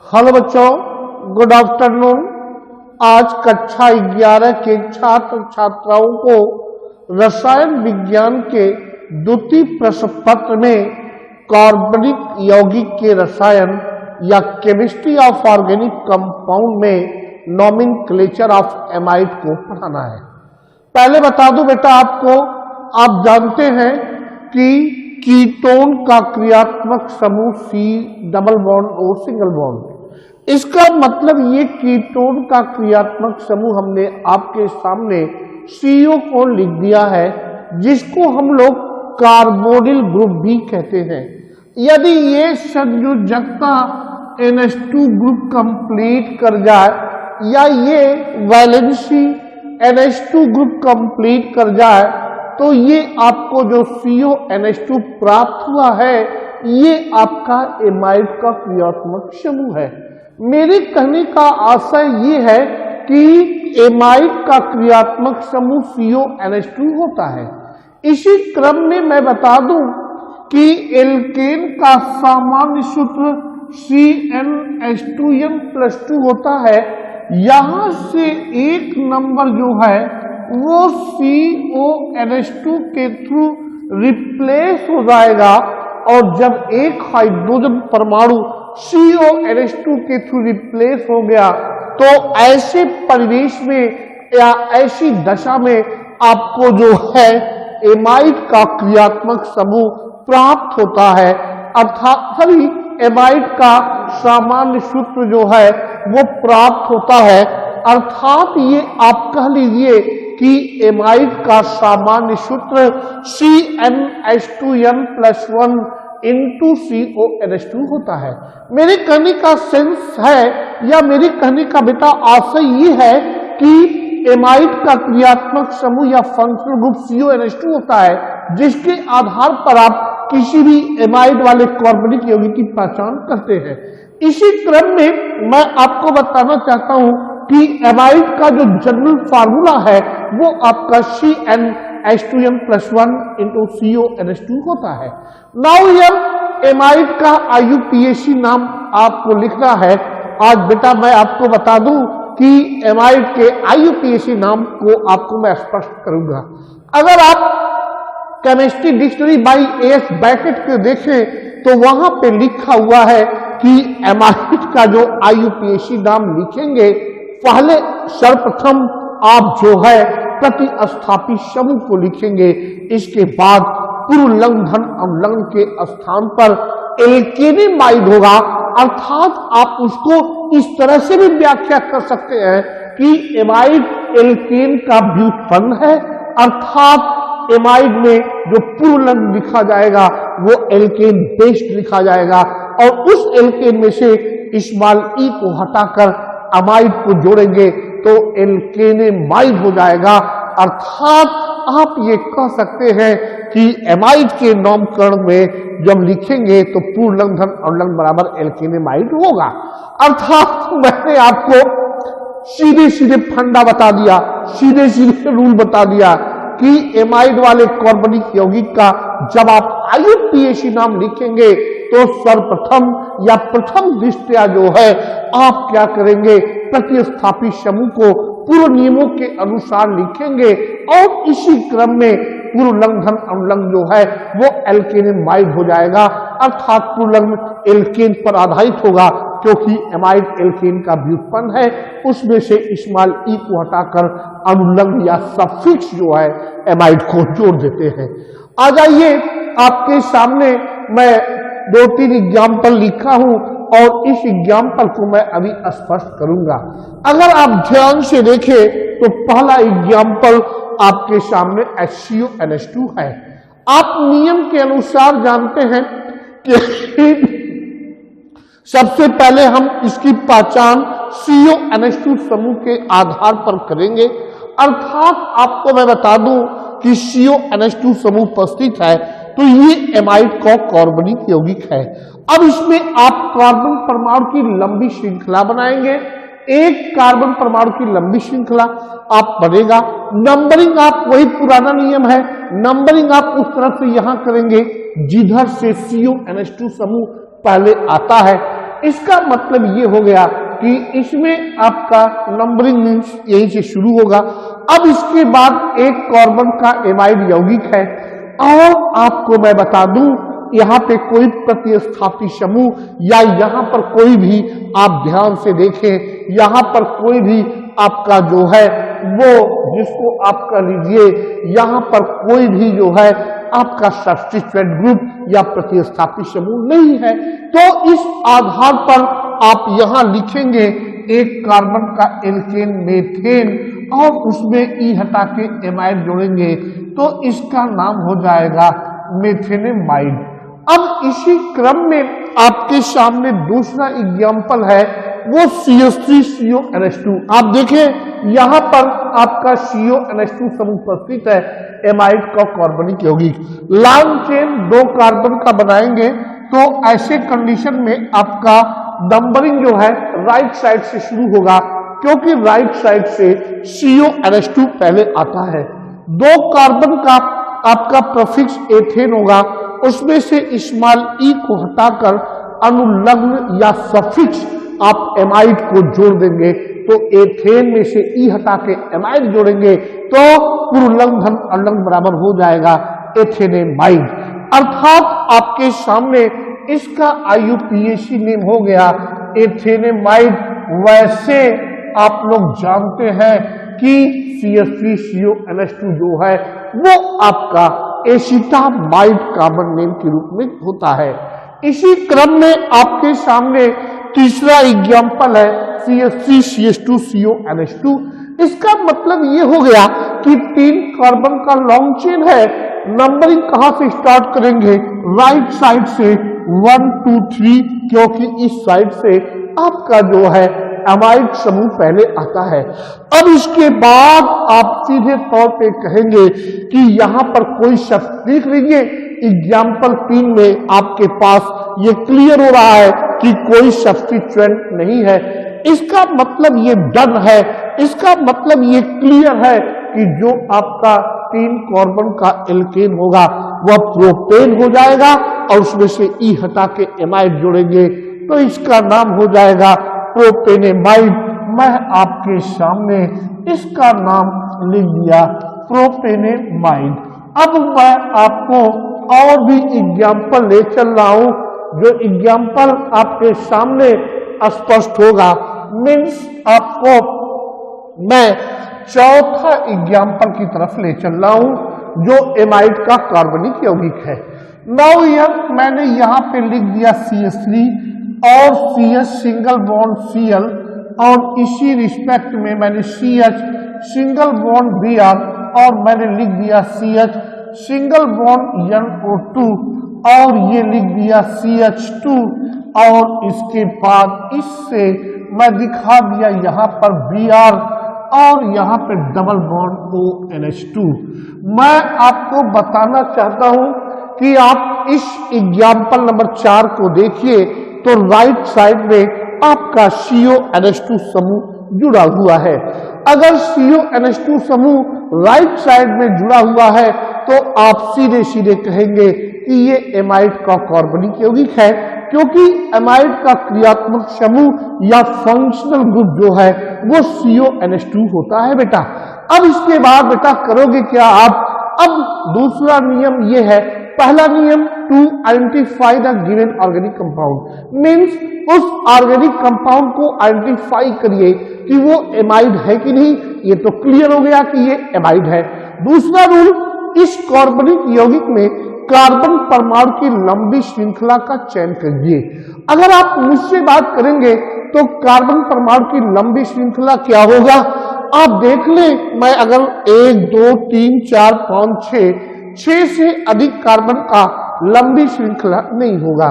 Hello बच्चों, good afternoon. आज कक्षा 11 के छात्र छात्राओं को रसायन विज्ञान के द्वितीय प्रश्न पत्र में कार्बनिक यौगिक के रसायन या केमिस्ट्री ऑफ ऑर्गेनिक कंपाउंड में नॉमेनक्लेचर ऑफ एमाइड को पढ़ाना है। पहले बता दूं बेटा आपको, आप जानते हैं कि कीटोन का क्रियात्मक समूह C double bond O single bond. इसका मतलब ये कीटोन का क्रियात्मक समूह हमने आपके सामने CO को लिख दिया है, जिसको हम लोग कार्बोनिल ग्रुप भी कहते हैं। यदि ये संयोजकता NH2 ग्रुप कंप्लीट कर जाए या ये वैलेंसी NH2 ग्रुप कंप्लीट कर जाए तो ये आपको जो CONH2 प्राप्त हुआ है ये आपका एमाइड का क्रियात्मक समूह है। मेरे कहने का आशय ये है कि एमाइड का क्रियात्मक समूह CONH2 होता है। इसी क्रम में मैं बता दूं कि एल्केन का सामान्य सूत्र CnH2n+2 होता है। यहां से एक नंबर जो है वो CONH2 के थ्रू रिप्लेस हो जाएगा और जब एक हाइड्रोजन परमाणु CONH2 के थ्रू रिप्लेस हो गया तो ऐसे परिवेश में या ऐसी दशा में आपको जो है एमाइड का क्रियात्मक समूह प्राप्त होता है। अर्थात सभी एमाइड का सामान्य सूत्र जो है वो प्राप्त होता है। अर्थात ये आप कह लीजिए कि एमाइड का सामान्य सूत्र CnH2n+1 इंटू CONH2 होता है। मेरे कहने का सेंस है या मेरे कहने का बेटा आशय ये है कि एमाइड का क्रियात्मक समूह या फंक्शनल ग्रुप CONH2 होता है, जिसके आधार पर आप किसी भी एमाइड वाले कार्बनिक यौगिक की पहचान करते हैं। इसी क्रम में मैं आपको बताना चाहता हूं कि एमाइड का जो जनरल फार्मूला है वो आपका CnH2n+1 इंटू CONH2 होता है। नाउ हियर एमाइड का IUPAC नाम आपको लिखना है। आज बेटा मैं आपको बता दूं कि एमाइड के IUPAC नाम को आपको मैं स्पष्ट करूंगा। अगर आप chemistry dictionary by AS baked को देखें तो वहां पे लिखा हुआ है कि एमाइड का जो IUPAC नाम लिखेंगे, पहले सर्वप्रथम आप जो है प्रतिस्थापी समूह को लिखेंगे। इसके बाद पूर्व लंघन अवलंघन के स्थान पर एल्केनेमाइड होगा। अर्थात आप उसको इस तरह से भी व्याख्या कर सकते हैं कि एमाइड एल्केन का व्युत्पन्न है। अर्थात एमाइड में जो पूर्व लंघन लिखा जाएगा वो एल्केन बेस्ड लिखा जाएगा और उस एल्केन में से स्मॉल ई को हटाकर अमाइड को जोड़ेंगे तो एल्केनेमाइड हो जाएगा। अर्थात आप ये कह सकते हैं कि एमाइड के नामकरण में जब लिखेंगे तो पूर्व लंघन अवलंघन बराबर एल्केनेमाइड होगा। अर्थात मैंने आपको सीधे सीधे फंडा बता दिया, सीधे सीधे रूल बता दिया कि एमाइड वाले कार्बनिक यौगिक का जब आप IUPAC नाम लिखेंगे तो सर्वप्रथम या प्रथम दृष्टया जो है आप क्या करेंगे, प्रतिस्थापी समूह को पूर्व नियमों के अनुसार लिखेंगे और इसी क्रम में पूर्व लंघन अवलंघन जो है वो एल्केनेमाइड हो जाएगा। अर्थात पूर्व लंघन एल्केन पर आधारित होगा क्योंकि एमाइड एल्केन का व्युत्पन्न है। उसमें से स्मॉल ई को हटाकर अनुलंघन या सफिक्स जो है एमाइड को जोड़ देते हैं। आ जाइए, आपके सामने मैं 2-3 एग्जाम्पल लिखा हूं और इस एग्जाम्पल को मैं अभी स्पष्ट करूंगा। अगर आप ध्यान से देखें तो पहला एग्जाम्पल आपके सामने HCONH2 है। आप नियम के अनुसार जानते हैं कि सबसे पहले हम इसकी पहचान CONH2 समूह के आधार पर करेंगे। अर्थात आपको मैं बता दूं कि CONH2 समूह उपस्थित है तो ये एमाइड का कार्बनिक यौगिक है। अब इसमें आप कार्बन परमाणु की लंबी श्रृंखला बनाएंगे। एक कार्बन परमाणु की लंबी श्रृंखला आप बनेगा। नंबरिंग आप वही पुराना नियम है, नंबरिंग आप उस तरह से यहां करेंगे जिधर से CONH2 समूह पहले आता है। इसका मतलब ये हो गया कि इसमें आपका नंबरिंग मीन्स यहीं से शुरू होगा। अब इसके बाद एक कार्बन का एमाइड यौगिक है, और आपको मैं बता दूं यहाँ पे कोई प्रतिस्थापी समूह या यहाँ पर कोई भी आप ध्यान से देखें, यहाँ पर कोई भी आपका जो है वो जिसको आप कर लीजिए, यहाँ पर कोई भी जो है आपका सब्स्टिट्यूएंट ग्रुप या प्रतिस्थापी समूह नहीं है। तो इस आधार पर आप यहाँ लिखेंगे एक कार्बन का एल्केन मेथेन और उसमें ई हटा के एमाइड जोड़ेंगे तो इसका नाम हो जाएगा मेथेनेमाइड। अब इसी क्रम में आपके सामने दूसरा एग्जाम्पल है वो CH3CONH2। आप देखें यहाँ पर आपका CONH2 समूह उपस्थित है, एमाइड का कार्बनिक यौगिक। लॉन्ग चेन दो कार्बन का बनाएंगे तो ऐसे कंडीशन में आपका नंबरिंग जो है राइट साइड से शुरू होगा, क्योंकि राइट साइड से CONH2 पहले आता है। दो कार्बन का आपका प्रफिक्स एथेन होगा, उसमें से स्मॉल ई को हटाकर अनुलग्न या सफिक्स आप एमाइड को जोड़ देंगे तो एथेन में से ई हटा के एमाइड जोड़ेंगे तो पुरुलग्न धन अलग्न बराबर हो जाएगा एथेनेमाइड। अर्थात आपके सामने इसका IUPAC नेम हो गया एथेनेमाइड। वैसे आप लोग जानते हैं कि CH3CONH2 जो है वो आपका एसिटामाइड कार्बन नेम के रूप में होता है। इसी क्रम में आपके सामने तीसरा एग्जाम्पल है CH3CH2CONH2। इसका मतलब ये हो गया कि तीन कार्बन का लॉन्ग चेन है। नंबरिंग कहां से स्टार्ट करेंगे? राइट साइड से 1 2 3, क्योंकि इस साइड से आपका जो है एमाइड समूह पहले आता है। अब इसके बाद आप सीधे तौर पे कहेंगे कि यहाँ पर कोई शब्द लिख लीजिए। एग्जाम्पल 3 में आपके पास ये क्लियर हो रहा है कि कोई सब्स्टिट्यूएंट नहीं है। इसका मतलब ये डन है, इसका मतलब ये क्लियर है कि जो आपका 3 कार्बन का एल्केन होगा वह प्रोपेन हो जाएगा और उसमें से ई हटा के एमाइड जोड़ेंगे तो इसका नाम हो जाएगा प्रोपेनेमाइड। मैं आपके सामने इसका नाम लिख दिया प्रोपेनेमाइड। अब मैं आपको और भी एग्जाम्पल ले चल रहा हूं, जो एग्जाम्पल आपके सामने स्पष्ट होगा। मीन्स आपको मैं चौथा एग्जाम्पल की तरफ ले चल रहा हूं जो एमाइड का कार्बनिक यौगिक है। नाउ यह मैंने यहाँ पे लिख दिया CH3 और CH सिंगल बॉन्ड Cl और इसी रिस्पेक्ट में मैंने CH सिंगल बॉन्ड Br और मैंने लिख दिया CH सिंगल बॉन्ड NO2 और ये लिख दिया CH2 और इसके बाद इससे मैं दिखा दिया यहाँ पर Br और यहाँ पे डबल बॉन्ड ONH2। मैं आपको बताना चाहता हूँ कि आप इस एग्जाम्पल नंबर 4 को देखिए तो राइट साइड में आपका CONH2 समूह जुड़ा हुआ है। अगर CONH2 समूह राइट साइड में जुड़ा हुआ है तो आप सीधे सीधे कहेंगे कि ये एमाइड का कार्बनिक यौगिक है, क्योंकि एमाइड का क्रियात्मक समूह या फंक्शनल ग्रुप जो है वो CONH2 होता है बेटा। अब इसके बाद बेटा करोगे क्या आप? अब दूसरा नियम ये है, पहला नियम to identify the given organic compound. Means उस ऑर्गेनिक कंपाउंड को आइडेंटिफाई करिए कि वो एमाइड है कि नहीं। ये तो क्लियर हो गया कि ये एमाइड है। दूसरा रूल, इस कार्बनिक यौगिक में कार्बन परमाणु की लंबी श्रृंखला का चयन करिए। अगर आप मुझसे बात करेंगे तो कार्बन परमाणु की लंबी श्रृंखला क्या होगा आप देख लें। मैं अगर 1 2 3 4 5 6 से अधिक कार्बन का लंबी श्रृंखला नहीं होगा।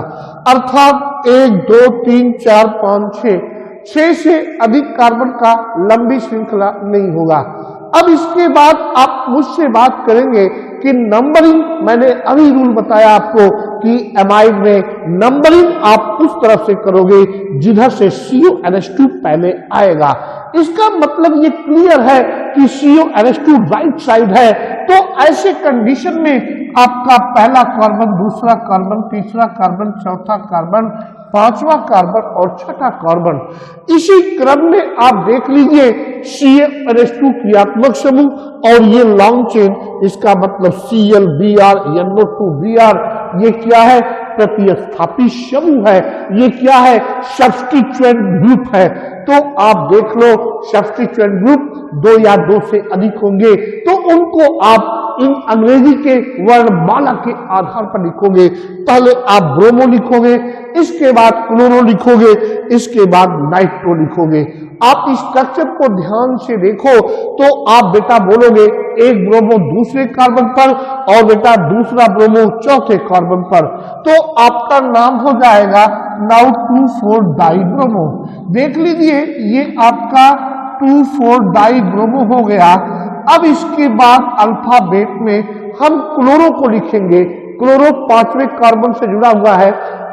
अर्थात 1 2 3 4 5 6 से अधिक कार्बन का लंबी श्रृंखला नहीं होगा। अब इसके बाद आप मुझसे बात करेंगे कि नंबरिंग, मैंने अभी रूल बताया आपको कि एमाइड में नंबरिंग आप उस तरफ से करोगे जिधर से CONH2 पहले आएगा। इसका मतलब ये क्लियर है कि CONH2 राइट साइड है तो ऐसे कंडीशन में आपका पहला कार्बन, दूसरा कार्बन, तीसरा कार्बन, चौथा कार्बन, पांचवा कार्बन और छठा कार्बन, इसी क्रम में आप देख लीजिए CF2 क्रियात्मक समूह और ये लॉन्ग चेन, इसका मतलब Cl Br NO2 Br, ये क्या है? प्रतिस्थापी समूह है। ये क्या है? सब्स्टिट्यूएंट ग्रुप है। तो आप देख लो सब्स्टिट्यूएंट ग्रुप 2 या 2 से अधिक होंगे तो उनको आप इन अंग्रेजी के वर्णमाला के आधार पर लिखोगे। पहले आप ब्रोमो लिखोगे, इसके बाद क्लोरो लिखोगे, इसके बाद नाइट्रो लिखोगे। आप इस स्ट्रक्चर को ध्यान से देखो तो आप बेटा बोलोगे एक ब्रोमो दूसरे कार्बन पर और बेटा दूसरा ब्रोमो चौथे कार्बन पर, तो आपका नाम हो जाएगा नाउ 2,4-डाइब्रोमो। देख लीजिए ये आपका 2,4-डाइब्रोमो हो गया। अब इसके बाद अल्फाबेट में हम क्लोरो को लिखेंगे। क्लोरो 5वें कार्बन से जुड़ा हुआ है,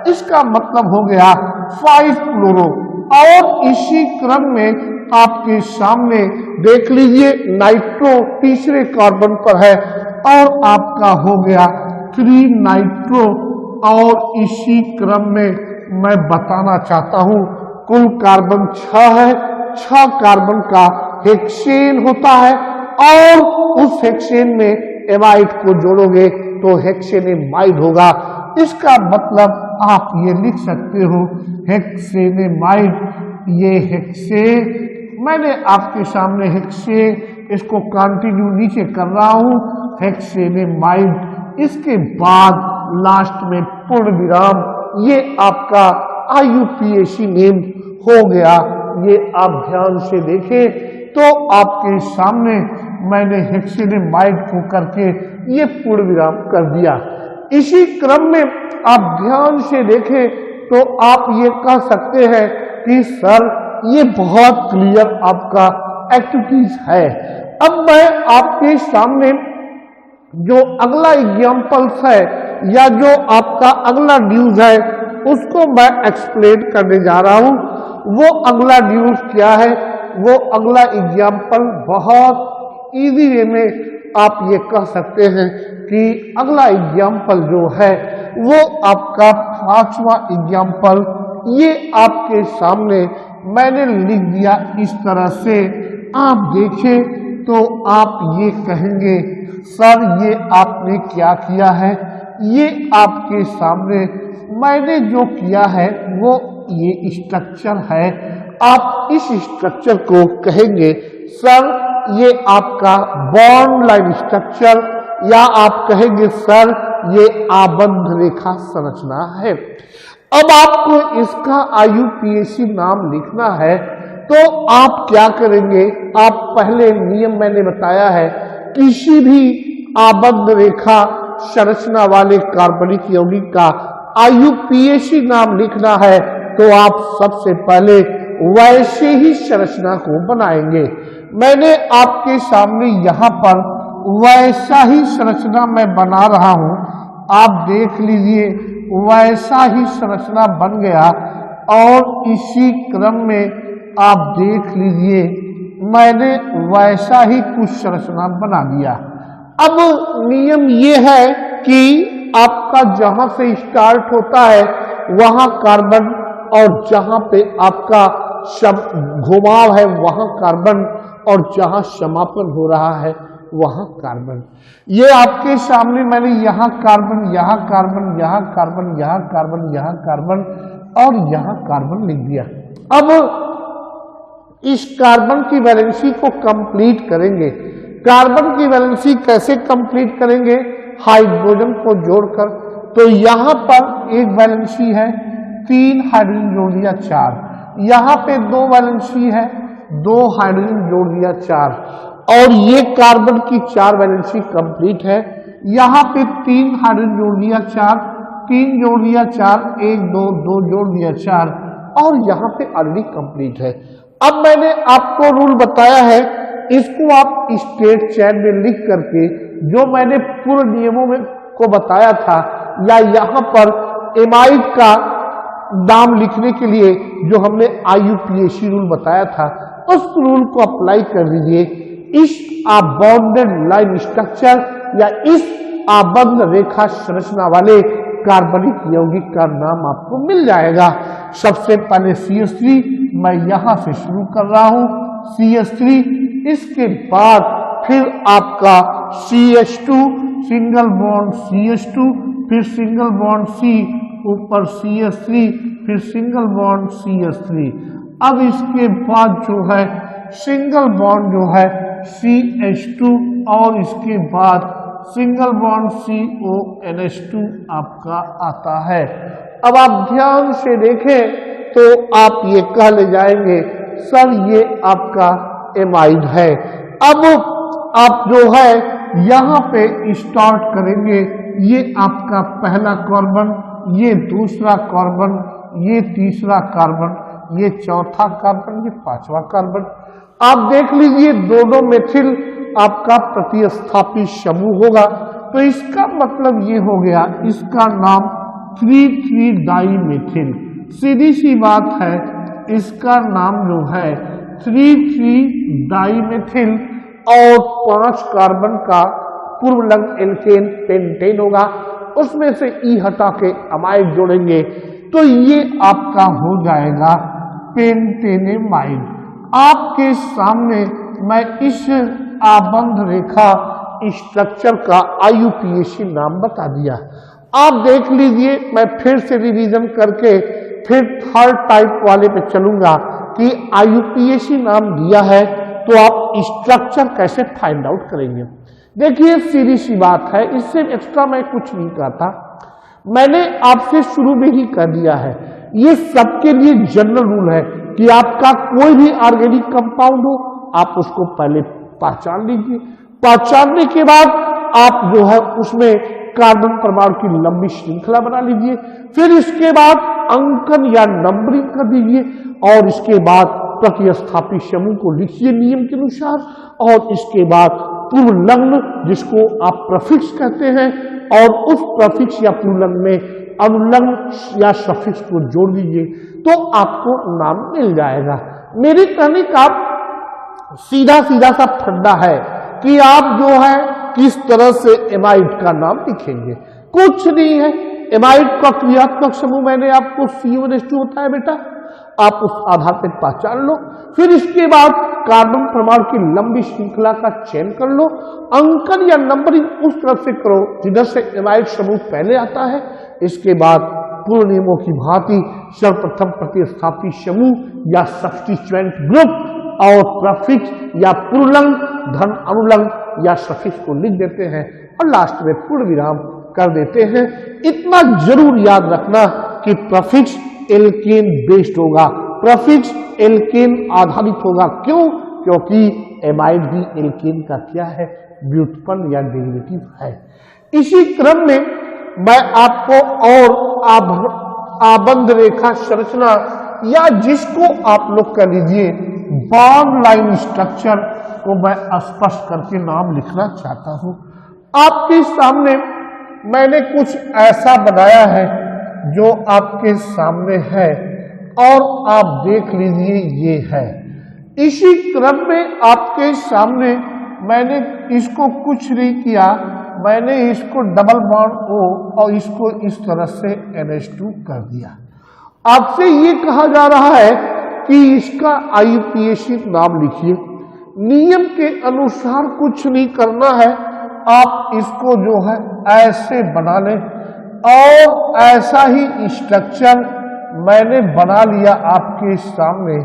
इसका मतलब हो गया 5 क्लोरो। और इसी क्रम में आपके सामने देख लीजिए नाइट्रो तीसरे कार्बन पर है और आपका हो गया 3 नाइट्रो। और इसी क्रम में मैं बताना चाहता हूं कुल कार्बन 6 है। 6 कार्बन का हेक्सेन होता है और उस हेक्सेन में एमाइड को जोड़ोगे तो हेक्सेनेमाइड होगा। इसका मतलब आप ये लिख सकते हो हेक्सेनेमाइड। ये हेक्से, मैंने आपके सामने हेक्से, इसको कंटिन्यू नीचे कर रहा हूं, हेक्सेनेमाइड। इसके बाद लास्ट में पूर्ण विराम, ये आपका IUPAC नेम हो गया। ये आप ध्यान से देखें तो आपके सामने मैंने हेक्सेनेमाइड को करके ये पूर्ण विराम कर दिया। इसी क्रम में आप ध्यान से देखें तो आप ये कह सकते हैं कि सर ये बहुत क्लियर आपका एक्टिविटीज है। अब मैं आपके सामने जो अगला एग्जाम्पल्स है या जो आपका अगला न्यूज है उसको मैं एक्सप्लेन करने जा रहा हूं। वो अगला न्यूज क्या है? वो अगला एग्जाम्पल बहुत इजी वे में आप ये कह सकते हैं कि अगला एग्जाम्पल जो है वो आपका 5वां एग्जाम्पल, ये आपके सामने मैंने लिख दिया इस तरह से। आप देखें तो आप ये कहेंगे सर ये आपने क्या किया है? ये आपके सामने मैंने जो किया है वो ये स्ट्रक्चर है। आप इस स्ट्रक्चर को कहेंगे सर ये आपका बॉन्ड लाइन स्ट्रक्चर, या आप कहेंगे सर ये आबंध रेखा संरचना है। अब आपको इसका IUPAC नाम लिखना है तो आप क्या करेंगे? आप पहले नियम मैंने बताया है, किसी भी आबंध रेखा संरचना वाले कार्बनिक यौगिक का IUPAC नाम लिखना है तो आप सबसे पहले वैसे ही संरचना को बनाएंगे। मैंने आपके सामने यहाँ पर वैसा ही संरचना मैं बना रहा हूँ। आप देख लीजिए वैसा ही संरचना बन गया और इसी क्रम में आप देख लीजिए मैंने वैसा ही कुछ संरचना बना दिया। अब नियम ये है कि आपका जहां से स्टार्ट होता है वहां कार्बन और जहां पे आपका घुमाव है वहां कार्बन और जहां समापन हो रहा है वहां कार्बन। ये आपके सामने मैंने यहाँ कार्बन, यहाँ कार्बन, यहाँ कार्बन, यहाँ कार्बन, यहाँ कार्बन और यहाँ कार्बन लिख दिया। अब इस कार्बन की वैलेंसी को कंप्लीट करेंगे। कार्बन की वैलेंसी कैसे कंप्लीट करेंगे? हाइड्रोजन को जोड़कर। तो यहाँ पर एक वैलेंसी है, 3 हाइड्रोजन जोड़ दिया 4, यहाँ पे 2 वैलेंसी है, 2 हाइड्रोजन जोड़ दिया 4, और ये कार्बन की 4 वैलेंसी कंप्लीट है। यहाँ पे 3 हाइड्रोजन जोड़ दिया 4, 3 जोड़ दिया 4, 1 2 2 जोड़ दिया 4, और यहाँ पे ऑलरेडी कंप्लीट है। अब मैंने आपको रूल बताया है, इसको आप स्टेट चैन में लिख करके जो मैंने पूर्व नियमों में को बताया था, या यहाँ पर एमाइड का नाम लिखने के लिए जो हमने IUPAC रूल बताया था उस रूल को अप्लाई कर दीजिए। इस बॉन्डेड लाइन स्ट्रक्चर या इस आबद्ध रेखा संरचना वाले कार्बनिक यौगिक का नाम आपको मिल जाएगा। सबसे पहले CH3 मैं यहां से शुरू कर रहा हूं, CH3, इसके बाद फिर आपका CH2, सिंगल बॉन्ड CH2, फिर सिंगल बॉन्ड C, ऊपर CH3, फिर सिंगल बॉन्ड CH3। अब इसके बाद जो है सिंगल बॉन्ड जो है CH2 और इसके बाद सिंगल बॉन्ड CONH2 आपका आता है। अब आप ध्यान से देखें तो आप ये कह ले जाएंगे सर ये आपका एमाइड है। अब आप जो है यहाँ पे स्टार्ट करेंगे, ये आपका पहला कार्बन, ये दूसरा कार्बन, ये तीसरा कार्बन, ये चौथा कार्बन, ये पांचवा कार्बन। आप देख लीजिए दोनों मेथिल आपका प्रतिस्थापी समूह होगा, तो इसका मतलब ये हो गया, इसका नाम 3,3 डाइमेथिल। सीधी सी बात है, इसका नाम जो है 3,3 डाइमेथिल और 5 कार्बन का पूर्वलग्न एल्केन पेंटेन होगा, उसमें से ई हटा के अमाइड जोड़ेंगे तो ये आपका हो जाएगा पेंटेनेमाइड। आपके सामने मैं इस आबंध रेखा स्ट्रक्चर का IUPAC नाम बता दिया। आप देख लीजिए, मैं फिर से रिवीजन करके फिर थर्ड टाइप वाले पे चलूंगा कि IUPAC नाम दिया है तो आप स्ट्रक्चर कैसे फाइंड आउट करेंगे। देखिए सीधी सी बात है, इससे एक्स्ट्रा मैं कुछ नहीं कहता, मैंने आपसे शुरू में ही कह दिया है, ये सबके लिए जनरल रूल है कि आपका कोई भी ऑर्गेनिक कंपाउंड हो आप उसको पहले पहचान लीजिए, पहचानने के बाद आप जो है उसमें कार्बन परमाणु की लंबी श्रृंखला बना लीजिए, फिर इसके बाद अंकन या नंबरिंग कर दीजिए और इसके बाद प्रतिस्थापी समूह को लिखिए नियम के अनुसार, और इसके बाद पूर्वलग्न जिसको आप प्रफिक्स कहते हैं और उस प्रफिक्स या पूर्वलग्न में अनुलग्न या सफिक्स को जोड़ दीजिए तो आपको नाम मिल जाएगा। मेरी कहने का सीधा सीधा सा फंडा है कि आप जो है किस तरह से एमाइड का नाम लिखेंगे, कुछ नहीं है। एमाइड का क्रियात्मक समूह मैंने आपको CO2 बताया बेटा, आप उस आधार पर पहचान लो, फिर इसके बाद कार्बन परमाणु की लंबी श्रृंखला का चयन कर लो, अंकन या नंबरिंग उस तरफ से करो जिधर से एमाइड समूह पहले आता है। इसके बाद पूर्व नियमों की भांति सर्वप्रथम प्रतिस्थापी समूह या सब्स्टिट्यूएंट ग्रुप और प्रफिक्स या पूर्वलग्न धन अनुलग्न या सफिक्स को लिख देते हैं और लास्ट में पूर्ण विराम कर देते हैं। इतना जरूर याद रखना कि प्रफिक्स एल्केन बेस्ड होगा, प्रफिक्स एल्केन आधारित होगा। क्यों? क्योंकि एमाइड भी एल्केन का क्या है, व्युत्पन्न या डेरिवेटिव है। इसी क्रम में मैं आपको और आबंध रेखा संरचना या जिसको आप लोग कह लीजिए बॉन्ड लाइन स्ट्रक्चर को मैं स्पष्ट करके नाम लिखना चाहता हूं। आपके सामने मैंने कुछ ऐसा बनाया है जो आपके सामने है और आप देख लीजिए ये है। इसी क्रम में आपके सामने मैंने इसको कुछ नहीं किया, मैंने इसको डबल बॉन्ड O और इसको इस तरह से NH2 कर दिया। आपसे ये कहा जा रहा है कि इसका IUPAC नाम लिखिए। नियम के अनुसार कुछ नहीं करना है, आप इसको जो है ऐसे बना लें और ऐसा ही स्ट्रक्चर मैंने बना लिया आपके सामने।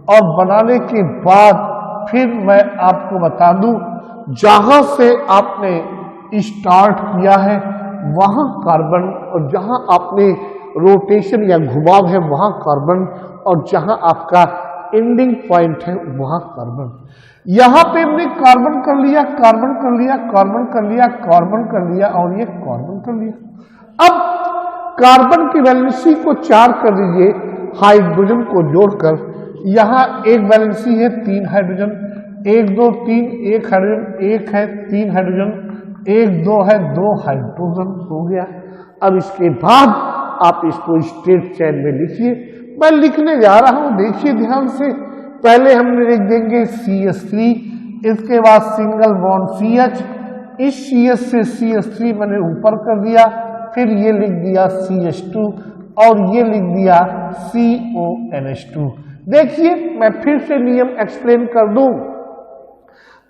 और बनाने के बाद फिर मैं आपको बता दूं, जहां से आपने स्टार्ट किया है वहां कार्बन, और जहां आपने रोटेशन या घुमाव है वहां कार्बन, और जहां आपका एंडिंग पॉइंट है वहां कार्बन। यहां पे हमने कार्बन कर लिया, कार्बन कर लिया, कार्बन कर लिया, कार्बन कर लिया और ये कार्बन कर लिया। अब कार्बन की वैलेंसी को 4 कर दीजिए हाइड्रोजन को जोड़कर। यहां एक वैलेंसी है 3 हाइड्रोजन, 1 2 3, 1 हाइड्रोजन, 1 है 3 हाइड्रोजन, 1 2 है 2 हाइड्रोजन हो गया। अब इसके बाद आप इसको स्ट्रेट चेन में लिखिए। मैं लिखने जा रहा हूं, देखिए ध्यान से। पहले हम लिख देंगे CH3, इसके बाद सिंगल बॉन्ड CH, इस CH से CH3 मैंने ऊपर कर दिया, फिर ये लिख दिया CH2 और ये लिख दिया CONH2। देखिए मैं फिर से नियम एक्सप्लेन कर दूं।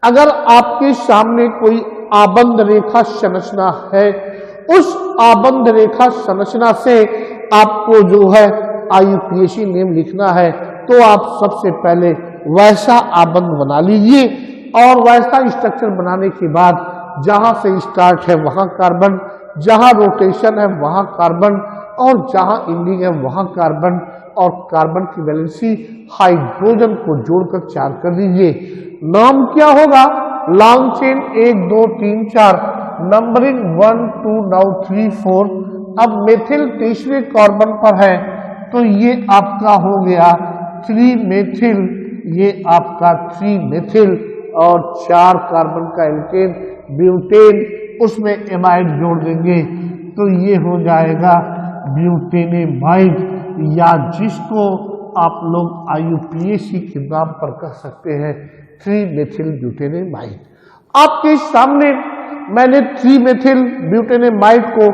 अगर आपके सामने कोई आबंध रेखा संरचना है, उस आबंध रेखा संरचना से आपको जो है IUPAC नेम लिखना है, तो आप सबसे पहले वैसा आबंध बना लीजिए और वैसा स्ट्रक्चर बनाने के बाद जहां से स्टार्ट है वहां कार्बन, जहां रोटेशन है वहां कार्बन और जहां एंडिंग है वहां कार्बन, और कार्बन की वैलेंसी हाइड्रोजन को जोड़कर 4 कर दीजिए। नाम क्या होगा? Long chain 1 2 3 4, numbering 1 2 now 3 4। अब मेथिल तीसरे कार्बन पर है तो ये आपका हो गया 3 मेथिल, ये आपका 3 मेथिल और 4 कार्बन का एल्केन ब्यूटेन, उसमें एमाइड जोड़ देंगे तो ये हो जाएगा ब्यूटेनेमाइड, या जिसको आप लोग IUPAC के नाम पर कह सकते हैं 3 मेथिल ब्यूटेनेमाइड। आपके सामने मैंने 3 मेथिल ब्यूटेनेमाइड को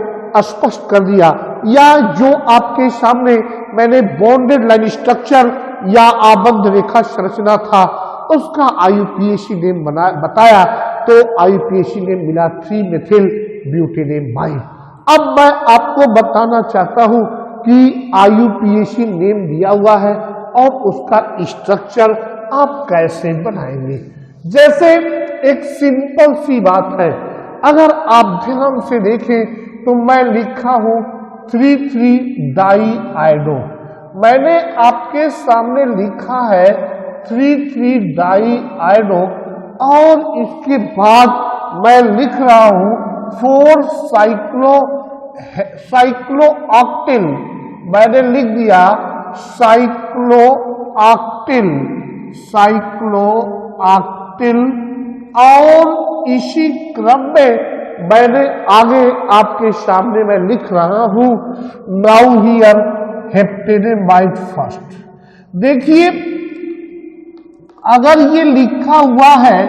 स्पष्ट कर दिया, या जो आपके सामने मैंने बॉन्डेड लाइन स्ट्रक्चर या आबंध रेखा संरचना था उसका IUPAC नेम बताया, तो IUPAC नेम मिला 3 मेथिल ब्यूटेनेमाइड। अब मैं आपको बताना चाहता हूं कि IUPAC नेम दिया हुआ है और उसका स्ट्रक्चर आप कैसे बनाएंगे। जैसे एक सिंपल सी बात है, अगर आप ध्यान से देखें तो मैं लिखा हूं 3,3 डाइआयोडो, मैंने आपके सामने लिखा है 3,3 डाइआयोडो और इसके बाद मैं लिख रहा हूं 4 साइक्लोऑक्टिल, मैंने लिख दिया साइक्लोऑक्टिल और इसी क्रम में मैंने आगे आपके सामने मैं लिख रहा हूं नाउ हियर हेप्टेनेमाइड फर्स्ट। देखिए अगर ये लिखा हुआ है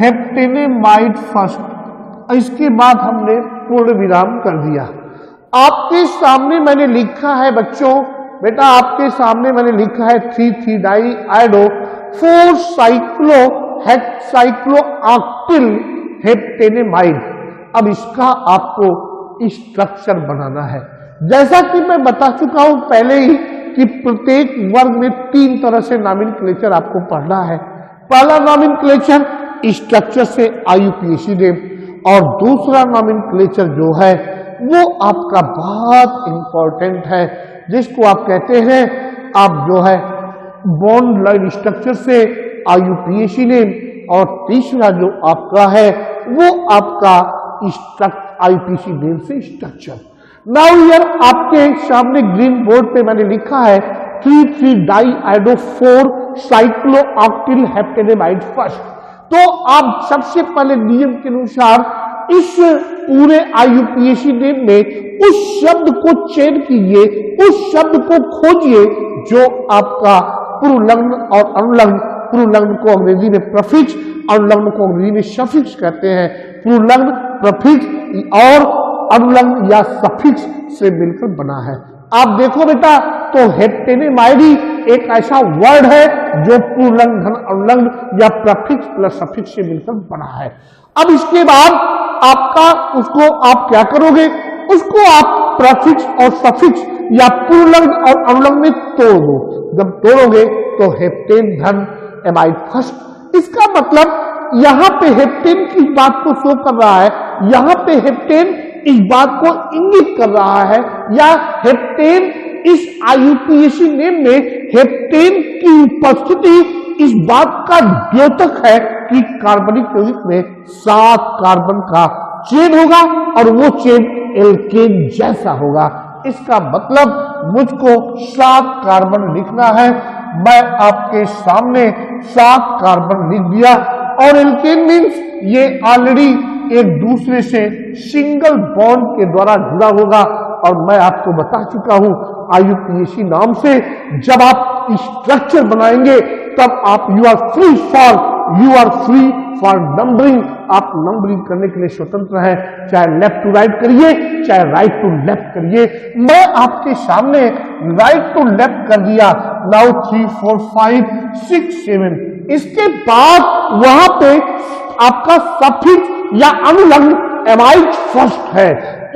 हेप्टेनेमाइड फर्स्ट, इसके बाद हमने पूर्ण विराम कर दिया। आपके सामने मैंने लिखा है बच्चों, बेटा आपके सामने मैंने लिखा है 3,3 डाइआयोडो 4 साइक्लोऑक्टिल हेप्टेनेमाइड। अब इसका आपको स्ट्रक्चर बनाना है। जैसा कि मैं बता चुका हूं पहले ही कि प्रत्येक वर्ग में 3 तरह से नॉमेनक्लेचर आपको पढ़ना है। पहला नॉमेनक्लेचर स्ट्रक्चर से IUPAC नेम, और दूसरा नॉमेनक्लेचर जो है वो आपका बहुत इंपॉर्टेंट है, जिसको आप कहते हैं आप जो है बॉन्ड लाइन स्ट्रक्चर से IUPAC नेम, और तीसरा जो आपका है वो आपका IUPAC नेम से स्ट्रक्चर। नाउ हियर आपके सामने ग्रीन बोर्ड पे मैंने लिखा है 3,3 डाइआयोडो 4 साइक्लोऑक्टिल हेप्टेनेमाइड फर्स्ट। तो आप सबसे पहले नियम के अनुसार इस पूरे IUPAC नेम में उस शब्द को चयन कीजिए, उस शब्द को खोजिए जो आपका पुरुलग्न और अनुलग्न, पुरुलग्न को अंग्रेजी में प्रफिक्स, अनुलग्न को अंग्रेजी में सफिक्स कहते हैं। पुरुलग्न प्रफिक्स और अनुलग्न या सफिक्स से मिलकर बना है। आप देखो बेटा तो हेप्टेनेमाइड एक ऐसा वर्ड है जो पुरुलग्न अनुलग्न या प्रफिक्स प्लस सफिक्स से मिलकर बना है। अब इसके बाद आपका उसको आप क्या करोगे, उसको आप प्रफिक्स और सफिक्स या पुरुलग्न और अनुलग्न में तोड़ दो। जब तोड़ोगे तो हेप्टेन धन एमाइड फर्स्ट। इसका मतलब यहां पे हेप्टेन की बात को शो कर रहा है, यहां पे हेप्टेन इस बात को इंगित कर रहा है, या हेप्टेन इस IUPAC नेम में हेप्टेन की उपस्थिति इस बात का द्योतक है कि कार्बनिक यौगिक में 7 कार्बन का चेन होगा और वो चेन एल्केन जैसा होगा। इसका मतलब मुझको 7 कार्बन लिखना है। मैं आपके सामने 7 कार्बन लिख दिया, और एल्केन मीन्स ये ऑलरेडी एक दूसरे से सिंगल बॉन्ड के द्वारा जुड़ा होगा। और मैं आपको बता चुका हूं IUPAC नाम से जब आप स्ट्रक्चर बनाएंगे तब आप you are free for numbering. आप नंबरिंग करने के लिए स्वतंत्र हैं, चाहे लेफ्ट टू राइट करिए, चाहे राइट टू लेफ्ट करिए। मैं आपके सामने राइट टू लेफ्ट कर दिया। नाउ 3, 4, 5, 6, 7। इसके बाद वहां पे आपका सफिक्स या अनुलग्न एमाइड फर्स्ट है।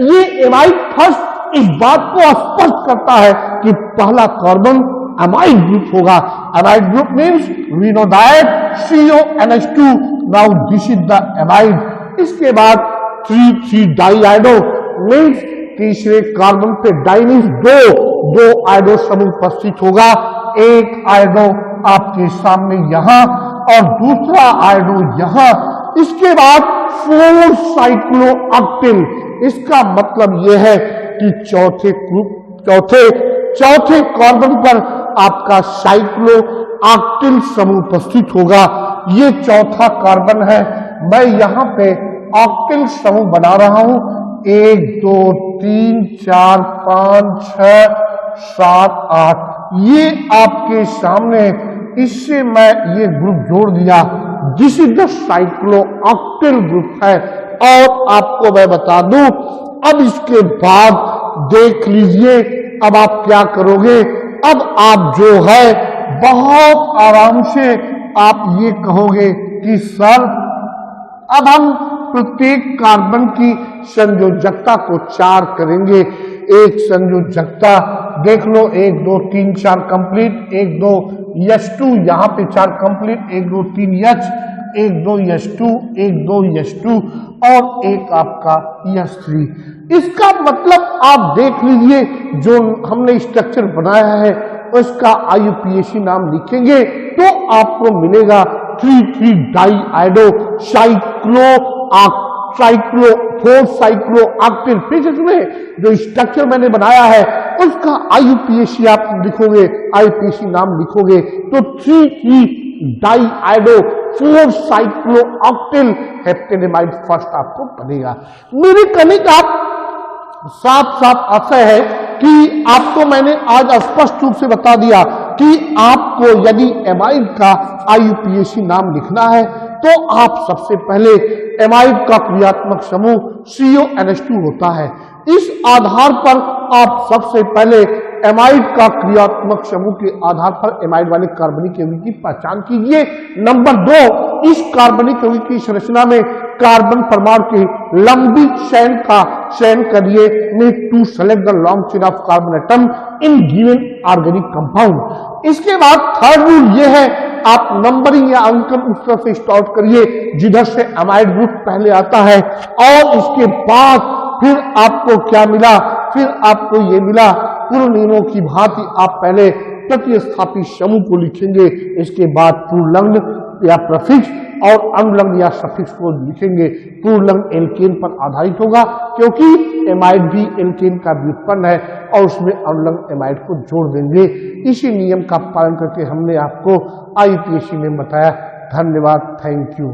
ये एमाइड फर्स्ट इस बात को स्पष्ट करता है कि पहला कार्बन एमाइड ग्रुप होगा। Amide group means we know that CONH2। Now this is the amide. इसके बाद 3,3 डाइआइडो मीन्स तीसरे कार्बन पे डाई मीन्स दो आइडो समूह उपस्थित होगा। एक आइडो आपके सामने यहां और दूसरा आइडो यहां। इसके बाद 4 साइक्लो ऑक्टेल। इसका मतलब यह है कि चौथे कार्बन पर आपका साइक्लो ऑक्टेल समूह उपस्थित होगा। ये चौथा कार्बन है। मैं यहां पे ऑक्टेल समूह बना रहा हूं। 1, 2, 3, 4, 5, 6, 7, 8। ये आपके सामने, इससे मैं ये ग्रुप जोड़ दिया। This is the cyclo octal group है। और आपको मैं बता दूं, अब इसके बाद देख लीजिए, अब आप क्या करोगे। अब आप जो है बहुत आराम से आप ये कहोगे कि सर अब हम प्रत्येक कार्बन की संयोजकता को 4 करेंगे। एक संयोजकता देख लो, 1, 2, 3, 4 कंप्लीट, 1, 2 H2 यहाँ पे 4 कंप्लीट, 1, 2, 3 H, 1, 2 H2, 1, 2 H2 और एक आपका H3। इसका मतलब आप देख लीजिए, जो हमने स्ट्रक्चर बनाया है उसका IUPAC नाम लिखेंगे तो आपको मिलेगा 3,3 डाइआइडो साइक्लो 4 साइक्लो ऑक्टेन। फिर से सुने, जो स्ट्रक्चर मैंने बनाया है उसका IUPAC आप लिखोगे, IUPAC नाम लिखोगे तो 3,3 डाइआइडो 4 साइक्लो ऑक्टेन हेप्टेनेमाइड फर्स्ट आपको बनेगा। मेरे कहने का साफ आशय है कि आपको मैंने आज स्पष्ट रूप से बता दिया कि आपको यदि एमाइड का IUPAC नाम लिखना है तो आप सबसे पहले एमाइड का क्रियात्मक समूह CONH2 होता है। इस आधार पर आप सबसे पहले एमाइड का क्रियात्मक समूह के आधार पर एमाइड वाले कार्बनिक यौगिक की पहचान कीजिए। नंबर 2, इस कार्बनिक यौगिक की संरचना में कार्बन परमाणु की लंबी चेन का चयन करिए। Need to select the long chain of carbon atom in given organic compound. इसके बाद थर्ड रूल ये है, आप नंबरिंग या अंकन उस तरह से स्टार्ट करिए जिधर से एमाइड ग्रुप पहले आता है और इसके बाद फिर आपको क्या मिला, फिर आपको ये मिला पूर्व नियमों की भांति आप पहले प्रतिस्थापी समूह को लिखेंगे, इसके बाद पूर्वलग्न या प्रफिक्स और अनुलग्न या सफिक्स को लिखेंगे। पूर्वलग्न एल्केन पर आधारित होगा क्योंकि एमाइड भी एल्केन का व्युत्पन्न है और उसमें अनुलग्न एमाइड को जोड़ देंगे। इसी नियम का पालन करके हमने आपको IUPAC में बताया। धन्यवाद, थैंक यू।